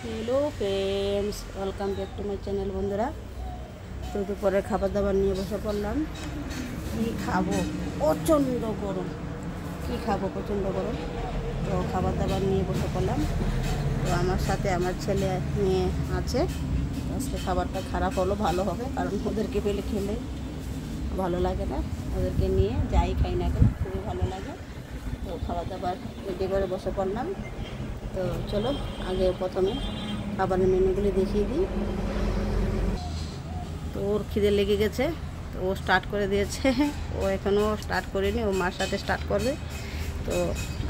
Hello friends, welcome back to my channel. बंधुरा तो दोपहर खाबार दाबार निये बसे पड़लाम। कि खाबो प्रचंड गरम, कि खाबो प्रचंड गरम। तो खाबार दाबार निये बसे पड़लाम। तो आमार साथे आमार छेले मेये आछे। आजके खाबारटा खाराप हलो भालो होबे, कारण ओदेरके पेले खेले भालो लागे ना। ओदेरके निये जाई खाई ना केन खूबই भालो लागे। तो खाबार दाबार रेडी करे बसे पड़लाम। तो चलो आगे प्रथमे खाबार मेनुगुली देखिए दी। तो ओर खिदे लेगे गेछे, तो वो स्टार्ट करे दिएछे। वो एखोनो स्टार्ट करेनी, वो मार साथे स्टार्ट करबे। तो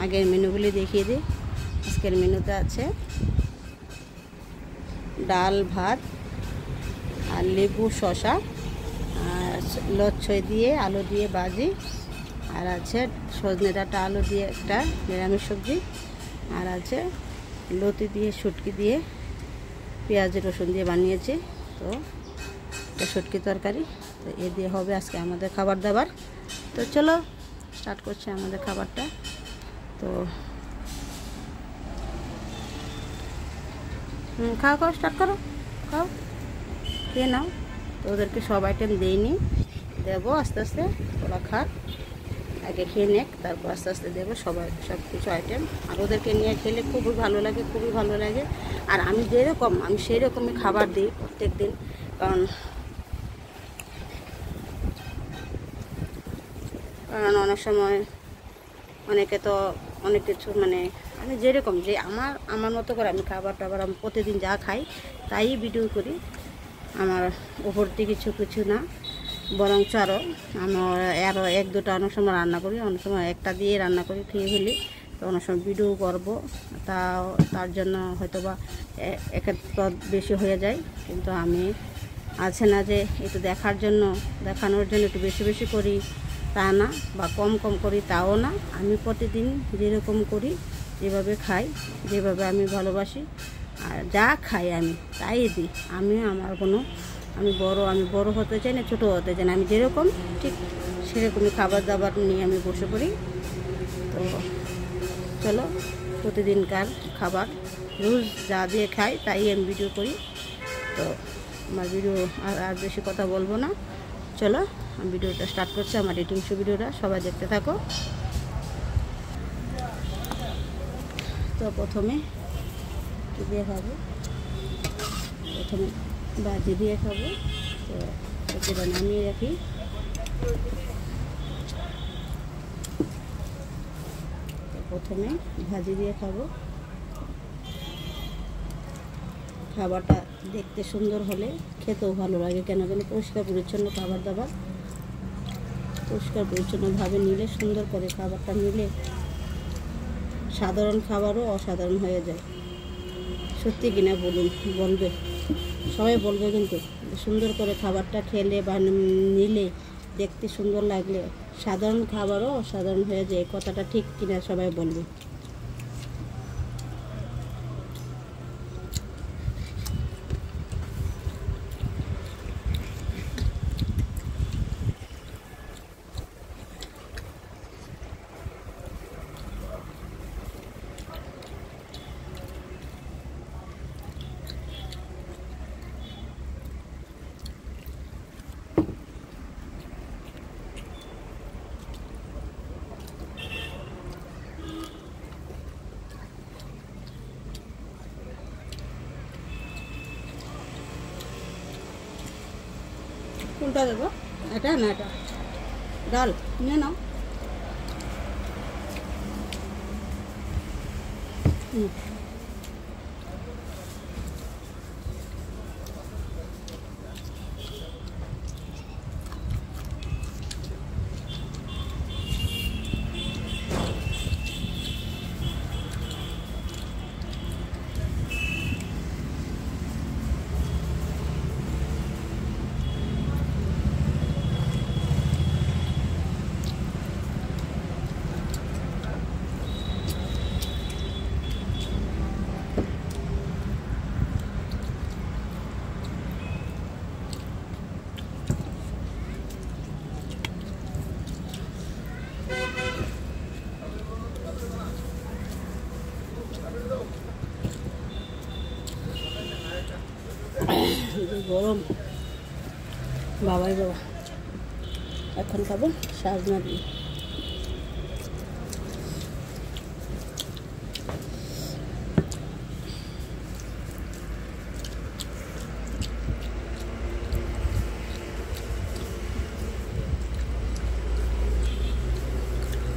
आगे मेनुगुली देखिए दी। आजकेर मेनुते आछे डाल भात और लेबू शशा और लच्छई दिए आलू दिए भाजी और आछे सजने डाँटा आलू दिए एकटा निरामिष सब्जी और आछे लती दिए शुटकी दिए पेঁয়াজ रसुन दिए बानिয়েছি। तो এটা শুটকি তরকারি। তো এ দিয়ে হবে আজকে আমাদের খাবার দাবার। তো চলো স্টার্ট করছি আমাদের খাবারটা। তো খাও খাও স্টার্ট করো, খাও খেয়ে নাও। তো ওদেরকে সব আইটেম দেইনি, দেবো আস্তে আস্তে। ওরা খাক, আগে খেয়ে নেক, তারপর আস্তে আস্তে দেবো সবাই সব কিছু আইটেম। আর ওদেরকে নিয়ে খেলে খুবই ভালো লাগে, খুবই ভালো লাগে। আর আমি যেরকম আমি সেই রকমই খাবার দিই প্রত্যেক দিন। কারণ অনেক সময় অনেকে তো অনেক কিছু মানে আমি যেরকম যে আমার মতো করে আমি খাবার টাবার আমি প্রতিদিন যা খাই তাই ভিডিও করি। আমার ওপর থেকে কিছু কিছু না, বরঞ্চ আরও এক দুটো অনেক সময় রান্না করি, অনেক সময় একটা দিয়ে রান্না করি খেয়ে ফেলি। তো অনেক সময় ভিডিও করবো, তার জন্য হয়তো বা একের পদ বেশি হয়ে যায়। কিন্তু আমি আছে না যে একটু দেখানোর জন্য একটু বেশি বেশি করি তা না, বা কম কম করি তাও না। আমি প্রতিদিন যেরকম করি, যেভাবে খাই, যেভাবে আমি ভালোবাসি আর যা খাই আমি তাই দিই। আমি বড় হতে চাই না, ছোটো হতে চাই না। আমি যেরকম ঠিক সেরকমই খাবার দাবার নিয়ে আমি বসে পড়ি। তো চলো প্রতিদিনকার খাবার রোজ যা দিয়ে খাই তাই আমি ভিডিও করি। তো আমার ভিডিও আর বেশি কথা বলবো না, চলো আমি ভিডিওটা স্টার্ট করছি। আমার এডিটিং ভিডিওটা সবাই দেখতে থাকো। তো প্রথমে কী দিয়ে খাবো, প্রথমে ভাজি দিয়ে খাবো। তো সবজিটা নামিয়ে রাখি। তো প্রথমে ভাজি দিয়ে খাবো। খাবারটা দেখতে সুন্দর হলে খেতেও ভালো লাগে। কেন জানি পরিষ্কার পরিচ্ছন্ন খাবার দাবার, পরিষ্কার পরিচ্ছন্নভাবে নিলে, সুন্দর করে খাবারটা নিলে সাধারণ খাবারও অসাধারণ হয়ে যায়। সত্যি কিনা বলুন, বলবে সবাই বলবে কিন্তু সুন্দর করে খাবারটা খেলে বা নিলে, দেখতে সুন্দর লাগলে সাধারণ খাবারও অসাধারণ হয়ে যায়। এই কথাটা ঠিক কিনা সবাই বলবে। কোনটা দেবো, এটা না এটা ডাল নিয়ে নাও। যে গরম, বাবাই বাবা। এখন খাবো সাজনা দিয়ে।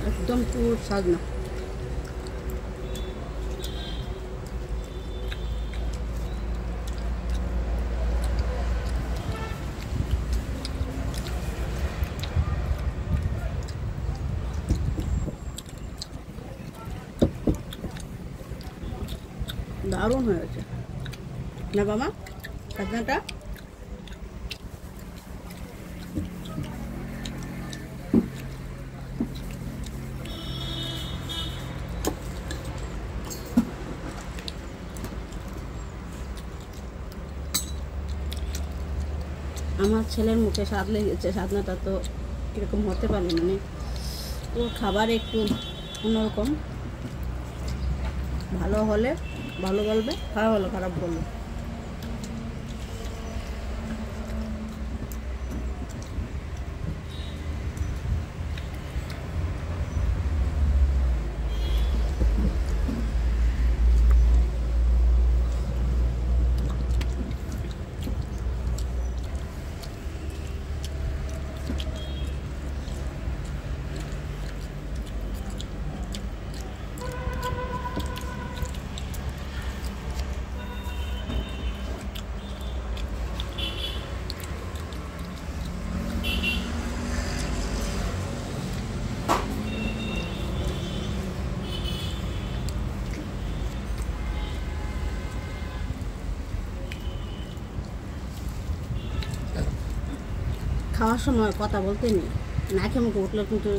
একদম পুরো সাজনা। দারুণ হয়েছে না বাবা সাজনাটা? আমার ছেলের মুখে স্বাদ লেগেছে সাজনাটা, তো কীরকম হতে পারে, মানে ওর খাবার একটু অন্যরকম। ভালো হলে ভালো বলবে, খারাপ হলে খারাপ বলবে। খাওয়ার সময় কথা বলতে নেই, নাকে মুখে উঠলে কিন্তু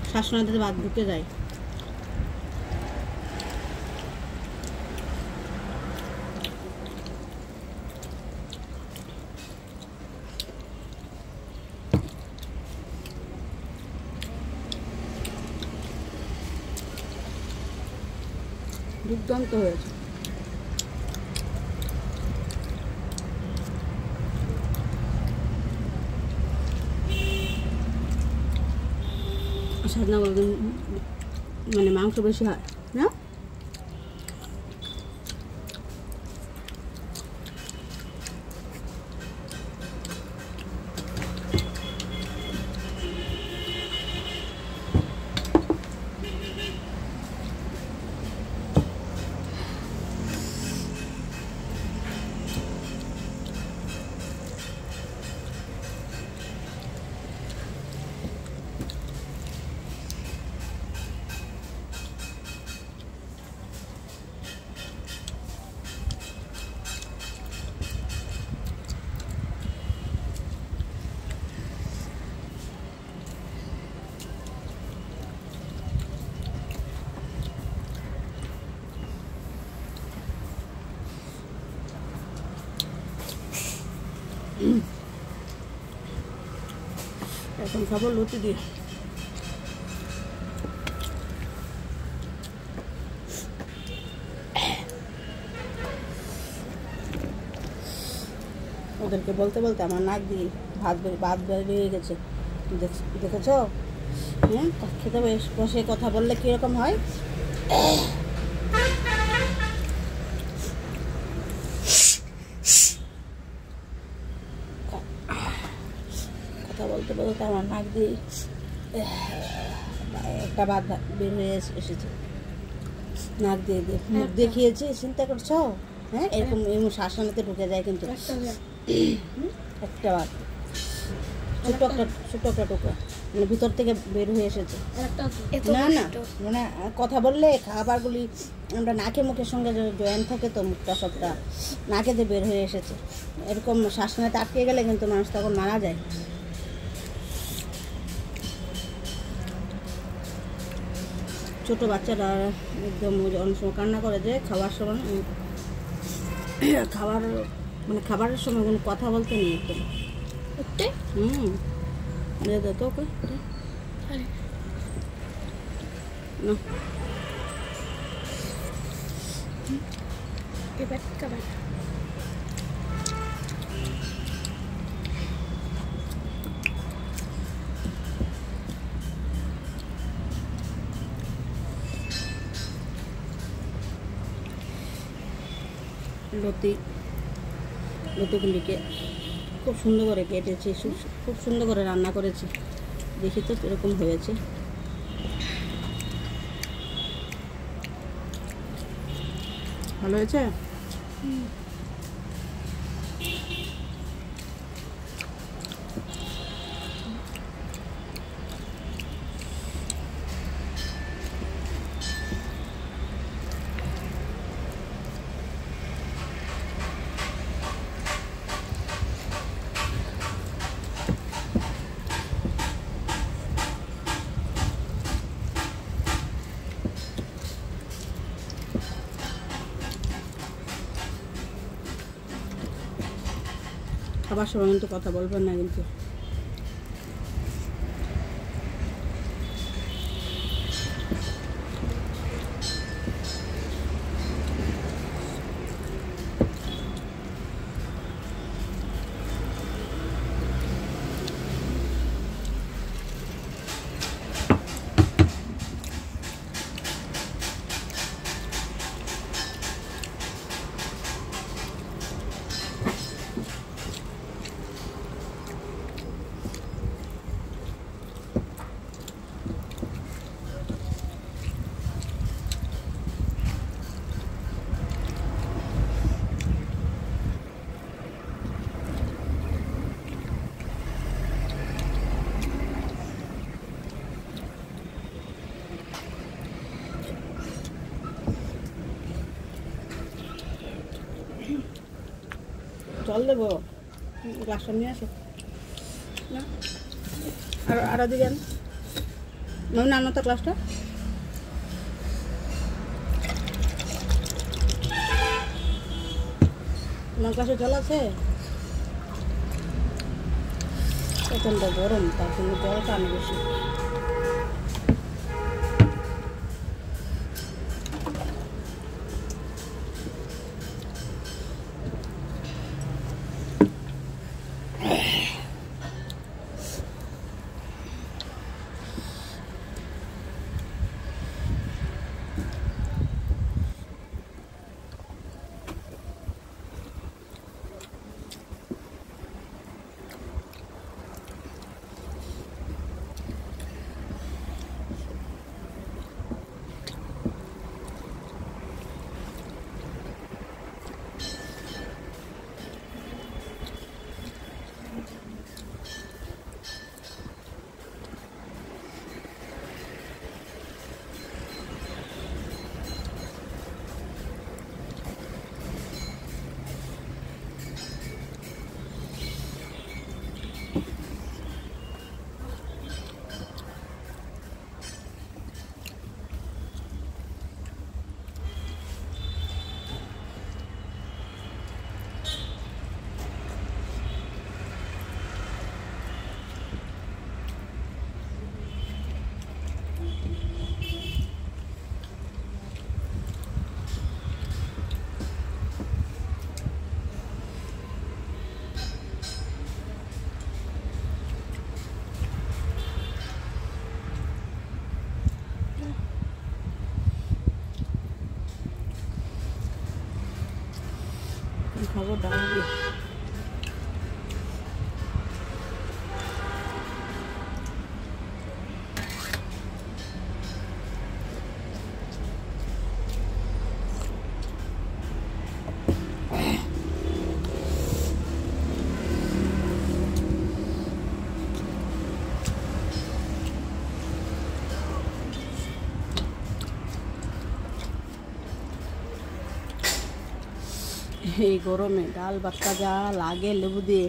শ্বাসনালীতে বাদ ঢুকে যায়। দুর্দান্ত হয়েছে। সাজনা বলতে মানে মাংস বেশি হয় না? এখন খাবো লুচি দিয়ে। ওদেরকে বলতে বলতে আমার নাক দিয়ে ভাত বেরিয়ে গেছে, দেখেছ? হ্যাঁ, খেতে বসে কথা বললে কীরকম হয়। কথা বলতে বলতে আমার নাক দিয়ে একটা ভাত বের হয়ে এসেছে, নাক দিয়ে দিয়ে মুখ দেখিয়েছি, চিন্তা করছো? হ্যাঁ, এরকম শ্বাসনালীতে ঢুকে যায় কিন্তু একটা ভাত, ছোট্ট একটা টুকরা, মানে ভিতর থেকে বের হয়ে এসেছে। না না, মানে কথা বললে খাবারগুলি আমরা নাকে মুখের সঙ্গে জয়েন থাকে, তো মুখটা সবটা নাকেতে বের হয়ে এসেছে। এরকম শ্বাসনালীতে আটকে গেলে কিন্তু মানুষ তখন মারা যায়। ছোটো বাচ্চারা একদম অনেক সময় কান্না করে যে খাওয়ার সময়, খাবারের সময় কোনো কথা বলতে নেই একদম। তো ওকে না এবার খাবার লতিগুলিকে খুব সুন্দর করে কেটেছি, খুব সুন্দর করে রান্না করেছি। দেখি তো কীরকম হয়েছে। ভালো হয়েছে? খাবার সময় কিন্তু কথা বলবেন না কিন্তু। জল দেবো, গ্লাসটা নিয়ে আসো না, আরও দিবেন মানে আনো তো গ্লাসটা। আমার গ্লাসে জল আছে, প্রচণ্ড গরম, তার জন্য জলটা আনে বেশি। খাবো ডাল দিয়ে। এই গরমে ডাল ভাতটা যা লাগে লেবু দিয়ে।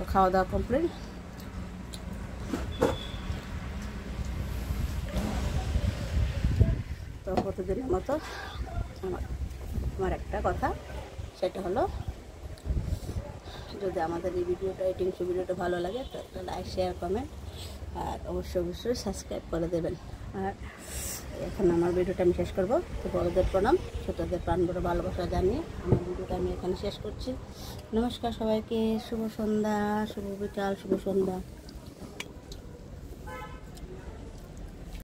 তো খাওয়া দাওয়া কমপ্লিট। তো প্রতিদিনের মতো আমার একটা কথা, সেটা হলো যদি আমাদের এই ভিডিওটা ভিডিওটা ভালো লাগে তো একটা লাইক শেয়ার কমেন্ট আর অবশ্যই সাবস্ক্রাইব করে দেবেন। আর এখন আমার ভিডিওটা আমি শেষ করবো। তো বড়দের প্রণাম, ছোটদের প্রাণ বড় ভালোবাসা জানিয়ে আমার ভিডিওটা আমি এখানে শেষ করছি। নমস্কার সবাইকে, শুভ সন্ধ্যা, শুভ বিকাল, শুভ সন্ধ্যা।